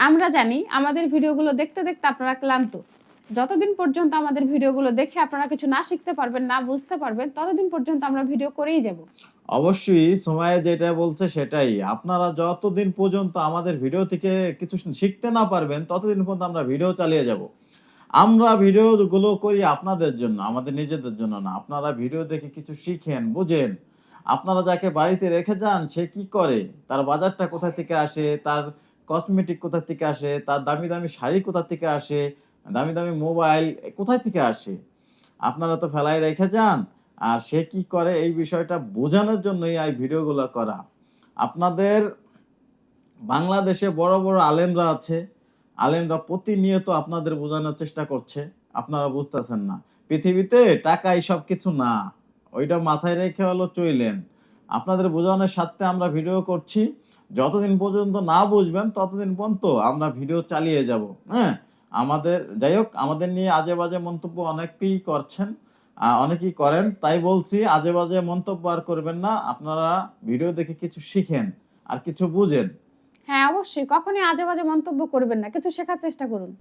আমরা জানি আমাদের ভিডিওগুলো দেখতে দেখতে আপনারা ক্লান্ত। যতদিন পর্যন্ত আমাদের ভিডিওগুলো দেখে আপনারা কিছু না শিখতে পারবেন, না বুঝতে পারবেন, ততদিন পর্যন্ত আমরা ভিডিও করেই যাব। অবশ্যই সুমাইয়া যেটা বলছে সেটাই। আপনারা যতদিন পর্যন্ত আমাদের ভিডিও থেকে কিছু শিখতে না পারবেন, ততদিন পর্যন্ত আমরা ভিডিও চালিয়ে যাব। আমরা ভিডিওগুলো করি আপনাদের জন্য, আমাদের নিজেদের জন্য না। আপনারা ভিডিও দেখে কিছু শিখেন, বুঝেন। আপনারা যাকে বাড়িতে রেখে যান, সে কি করে, তার বাজারটা কোথা থেকে আসে, তার কসমেটিক কোথা থেকে আসে, তার দামি দামি শাড়ি কোথা থেকে আসে, দামি দামি মোবাইল কোথায় থেকে আসে, আপনারা তো ফেলাই রেখে যান। আর সে কি করে এই বিষয়টা বোঝানোর জন্যই এই ভিডিওগুলো করা। আপনাদের বাংলাদেশে বড় বড় আলেমরা আছে, আলেমরা প্রতিনিয়ত আপনাদের বোঝানোর চেষ্টা করছে, আপনারা বুঝতেছেন না। পৃথিবীতে টাকাই সবকিছু না, ওইটা মাথায় রেখে হলো চইলেন। আপনাদের বোঝানোর স্বার্থে আমরা ভিডিও করছি, যতদিন পর্যন্ত না বুঝবেন ততদিন পর্যন্ত আমরা ভিডিও চালিয়ে যাব। হ্যাঁ, আমাদের যাই হোক, আমাদের নিয়ে আজে বাজে মন্তব্য অনেকেই করছেন, অনেকেই করেন, তাই বলছি আজে বাজে মন্তব্য আর করবেন না। আপনারা ভিডিও দেখে কিছু শিখেন আর কিছু বুঝেন। হ্যাঁ, অবশ্যই কখনোই আজে বাজে মন্তব্য করবেন না, কিছু শেখার চেষ্টা করুন।